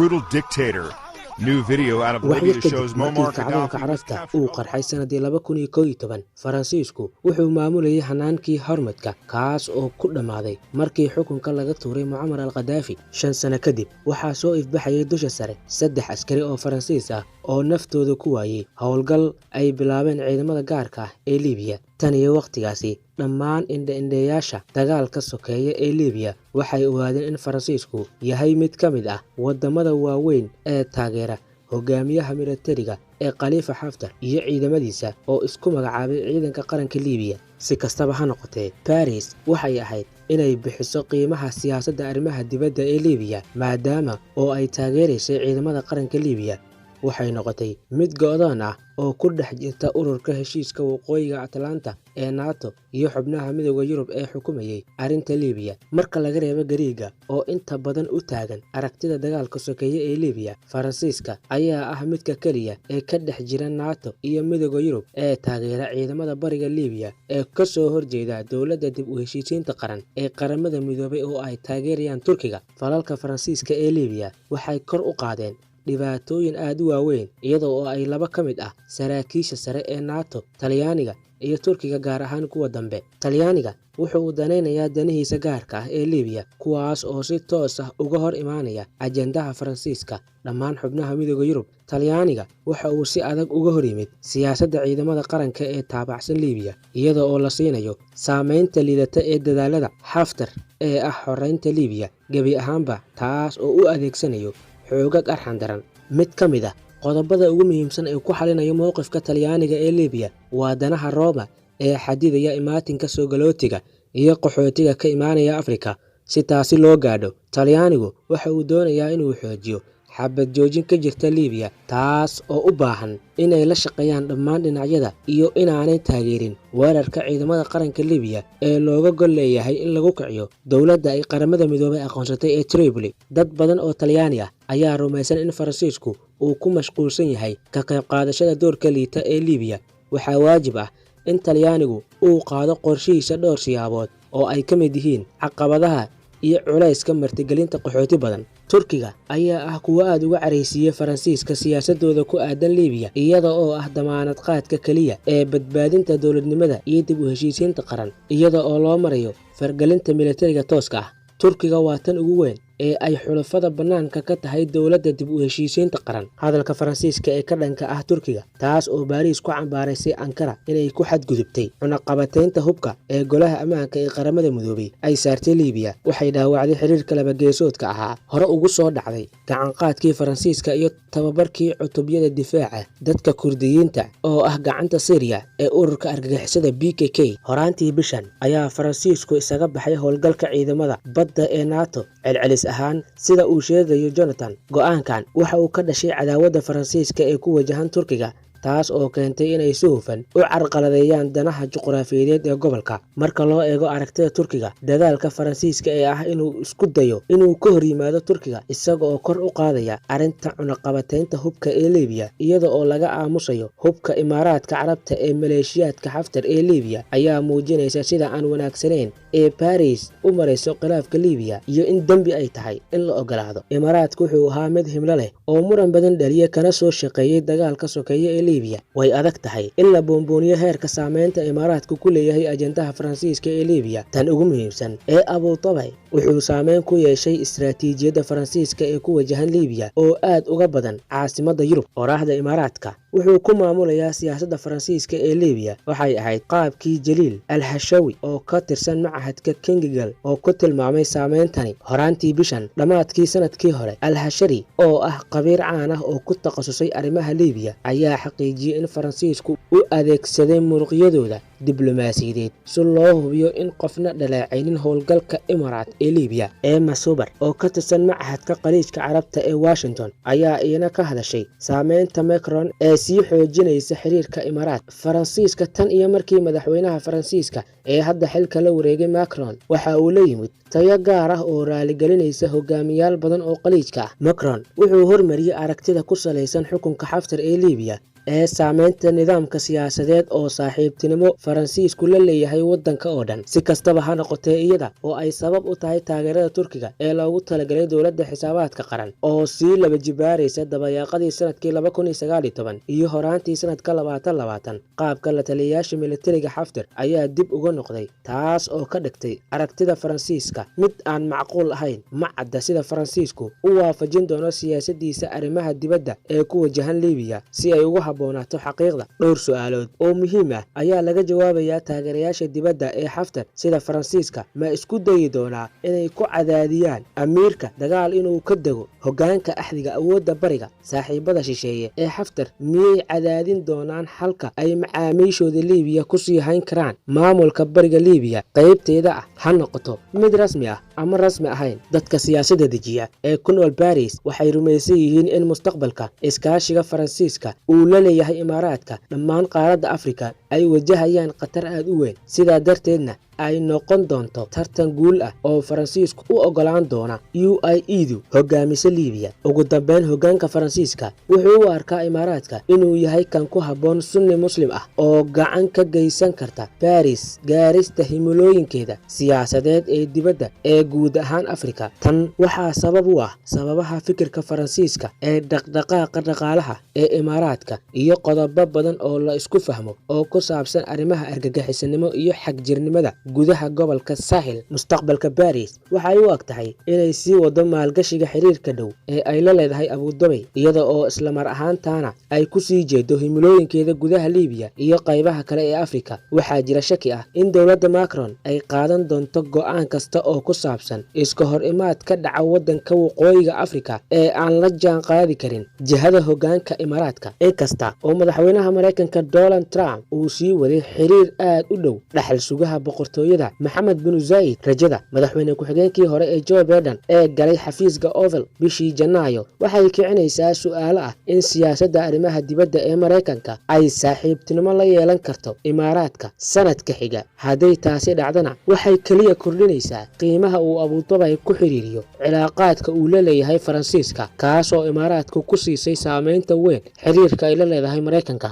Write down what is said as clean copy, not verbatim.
brutal dictator. New video out of Libya shows Muammar kacdoonka Gaddafi was carabta captured. uu qarxay sanadii 2011 Faransiisku wuxuu maamulayay hanaankii hormadka kaas oo ku dhamaaday markii xukunka laga tuuray Muammar al-Gaddafi 5 sano kadib waxaa soo ifbaxayay dusha sare 3 askari oo Faransiis ah oo naftooda ku waayay howlgal ay bilaabeen ciidamada gaarka ah ee Liibiya tan iyo waqtigaasi dhammaan indha-indheeyaasha dagaalka sokeeye ee Liibiya waxay ogaadeen in Faransiisku yahay mid ka mid ah wadamada waaweyn ee taageera hogaamiyaha militariga ee Khalifa Haftar iyo ciidamadiisa oo isku magacaabay ciidanka qaranka Liibiya si kastaba ha noqotee Paris waxay ahayd inay bixiso qiimaha siyaasadda arrimaha dibadda ee Liibiya maadaama oo ay taageeraysay ciidamada qaranka Liibiya waxay noqotay mid go'doon ah oo ku dhex jirta ururka heshiiska waqooyiga Atlanta ee NATO iyo xubnaha midowga Yurub ee xukumayay arrinta Liibiya marka laga reebo Gariiga oo inta badan u taagan aragtida dagaalka sokeeye ee Liibiya Faransiiska ayaa ah midka kaliya ee ka dhex jira NATO iyo midowga Yurub ee taageera ciidamada bariga Liibiya ee ka soo horjeeda dowladda dib u heshiisiinta qaran ee qaramada midoobay oo ay taageerayaan Turkiga falalka Faransiiska ee Liibiya waxay kor u qaadeen dhibaatooyin aad u waaweyn iyadoo oo ay laba ka mid ah saraakiisha sare ee NATO Talyaaniga iyo Turkiga gaar ahaan kuwa dambe Talyaaniga wuxuu danaynayaa danihiisa gaarka ah ee Liibiya kuwaas oo si toos ah uga hor imaanaya ajendaha Faransiiska dhammaan xubnaha midowga Yurub Talyaaniga waxa uu si adag uga hor yimid siyaasadda ciidamada qaranka ee taabacsan Liibiya iyadoo oo la siinayo saameynta liidata ee dadaalada Haftar ee ah xoreynta Liibiya gabi ahaanba taas oo u adeegsanayo xoogag arxan daran mid ka mid ah qodobada ugu muhiimsan ee ku xalinayo mowqifka Talyaaniga ee Liibiya waa danaha Roma ee xadidaya imaatinka soo galootiga iyo qaxootiga ka imaanaya Afrika si taasi loo gaadho Talyaanigu waxa uu doonayaa inuu xoojiyo xabad joojin ka jirta Liibiya taas oo u baahan inay la shaqeeyaan dhammaan dhinacyada iyo inaanay taageerin weerarka ciidamada qaranka Liibiya ee looga gol leeyahay in lagu kiciyo dowladda ay qaramada midoobay aqoonsatay ee Tripoli dad badan oo Talyaani ah ayaa rumaysan in Faransiisku uu ku mashquulsan yahay ka qayb qaadashada doorka liita ee Liibiya waxaa waajib ah in Talyaanigu uu qaado qorshihiisa dhowr siyaabood oo ay ka mid yihiin caqabadaha iyo culayska martigelinta qaxooti badan Turkiga ayaa ah kuwa aad uga careysiiyay Faransiiska siyaasadooda ku aadan Liibiya iyada oo ah damaanad qaadka kaliya ee badbaadinta dowladnimada iyo dib u heshiisiinta qaran iyada oo loo marayo fargelinta militariga tooska ah Turkiga waa tan ugu weyn ee ay xulafada banaanka ka tahay dowladda dib u heshiisiinta qaran hadalka Faransiiska ee ka dhanka ah Turkiga taas oo Paris ku cambaaraysay Ankara inay ku xadgudubtay cunaqabateynta hubka ee golaha ammaanka ee qaramada midoobay ay saartay Liibiya waxay dhaawacday xiriirka laba geesoodka ahaa hore ugu soo dhacday gacan qaadkii Faransiiska iyo tababarkii cutubyada difaaca dadka Kurdiyiinta oo ah gacanta Syria ee ururka argagixisada PKK horaantii bishan ayaa Faransiisku isaga baxay howlgalka ciidamada badda ee NATO celcelis ahaan sida uu sheegayo Jonathan go'aankan waxa uu ka dhashay cadaawada Faransiiska ee ku wajahan Turkiga taas oo keentay inay si hufan u carqaladeeyaan danaha juqraafiyeed ee gobolka marka loo eego aragtida Turkiga dadaalka Faransiiska ee ah inuu isku dayo inuu ka hor yimaado Turkiga isaga oo kor u qaadaya arinta cunaqabateynta hubka ee Liibiya iyada oo laga aamusayo hubka Imaaraadka Carabta ee maleeshiyaadka Haftar ee Liibiya ayaa muujinaysa sida aan wanaagsaneyn ee Paris u marayso khilaafka Liibiya iyo in dambi ay tahay in la ogolaado Imaaraadku wuxuu ahaa mid himlo leh oo muran badan dhaliya kana soo shaqeeyay dagaalka sokeeye ee Liibiya way adag tahay in la boonbooniyo heerka saameynta Imaaraadku ku leeyahay ajendaha Faransiiska ee Liibiya tan ugu muhiimsan ee Abu Dhabi wuxuu saameyn ku yeeshay istiraatiijiyadda Faransiiska ee ku wajahan Liibiya oo aad uga badan caasimadda Yurub oraahda Imaaraadka wuxuu ku maamulayaa siyaasadda Faransiiska ee Liibiya waxay ahayd qaabkii Jaliil al-Hashawi oo ka tirsan macahadka Kingigal oo ku tilmaamay saameyntani horaantii bishan dhamaadkii sanadkii hore al-Hashari oo ah qabiir caan ah oo ku takhasusay arrimaha Liibiya ayaa xaqiijiyay in Faransiisku u adeegsaday muruqyadooda diblomaasiyadeed si loo hubiyo in qofna dhaleecaynin howlgalka Imaaraat ee Liibiya ee Masubar oo ka tirsan macahadka Khaliijka Carabta ee Washington ayaa iyana ka hadashay saameynta Macron ee sii xoojinaysa xiriirka Imaaraat Faransiiska tan iyo markii madaxweynaha Faransiiska ee hadda xilka la wareegay Macron waxa uu la yimid tayo gaar ah oo raali gelinaysa hogaamiyaal badan oo Khaliijka ah Macron wuxuu hormariyay aragtida ku saleysan xukunka Haftar ee Liibiya ee saameynta nidaamka siyaasadeed oo saaxiibtinimo Faransiisku la leeyahay waddanka oo dhan. Si kastaba ha noqotee, iyada oo ay sabab u tahay taageerada Turkiga ee loogu talagalay dowladda xisaabaadka qaran oo sii laba jibaaraysa dabayaaqadii sanadkii 2019 iyo horaantii sanadka 2020, qaabka la taliyayaasha militariga Xaftar ayaa dib uga noqday, taas oo ka dhigtay aragtida Faransiiska mid aan macquul ahayn. Ma cadda sida Faransiisku u waafajin doono siyaasadiisa arrimaha dibadda ee ku wajahan Liibiya si ay ugu habboonaato xaqiiqda. Dhowr su'aalood oo muhiim ah ayaa laga jawaabayaa taageerayaasha dibadda ee Xaftar, sida Faransiiska ma isku dayi doonaa inay ku cadaadiyaan amiirka dagaal inuu ka dego hoggaanka axdiga awoodda bariga. Saaxiibada shisheeye ee Xaftar miyay cadaadin doonaan halka ay macaamiishooda Liibiya ku sii hayn karaan maamulka bariga Liibiya qaybteeda ah, ha noqoto mid rasmi ah ama rasmi ahayn. Dadka siyaasadda dejiya ee ku nool Paris waxay rumaysan yihiin in mustaqbalka iskaashiga Faransiiska uu la leeyahay Imaaraadka dhammaan qaaradda Afrika ay wajahayaan khatar aad u weyn, sidaa darteedna ay noqon doonto tartan guul ah oo Faransiisku u ogolaan doona UAE-du hogaamisa Liibiya. Ugu dambeyn, hoggaanka Faransiiska wuxuu u arkaa Imaaraadka inuu yahay kan ku habboon Sunni Muslim ah oo gacan ka geysan karta Paris gaarista himilooyinkeeda siyaasadeed ee dibadda ee guud ahaan Afrika. Tan waxaa sabab u ah sababaha fikirka Faransiiska ee dhaqdhaqaaqa dhaqaalaha ee Imaaraadka iyo qodobo badan oo la isku fahmo oo ku saabsan arrimaha argagixisanimo iyo xagjirnimada gudaha gobolka Sahel. Mustaqbalka Paris waxay u agtahay inay sii wado maalgashiga xiriirka dhow ee ay la leedahay Abu Dhabi, iyada oo isla mar ahaantaana ay ku sii jeedo himilooyinkeeda gudaha Liibiya iyo qaybaha kale ee Afrika. Waxaa jira shaki ah in dowladda Macron ay qaadan doonto go'aan kasta oo ku saabsan iska hor imaad ka dhaca waddanka waqooyiga Afrika ee aan la jaan qaadi karin jihada hoggaanka Imaaraadka. Inkasta oo madaxweynaha Mareykanka Donald Trump uu sii waday xiriir aad u dhow dhaxal sugaha boqortooyada Mohammed bin Zayed, rajada madaxweyne ku-xigeenkii hore ee Joe Biden ee galay xafiiska Oval bishii Janaayo waxay kicinaysaa su'aalo ah in siyaasadda arrimaha dibadda ee Mareykanka ay saaxiibtinimo la yeelan karto Imaaraadka sanadka xiga. Hadday taasi dhacdana, waxay kaliya kordhinaysaa qiimaha uu Abu Dhabi ku xiriiriyo cilaaqaadka uu la leeyahay Faransiiska, kaas oo Imaaraadku ku siisay saameynta weyn xiriirka ay la leedahay Mareykanka.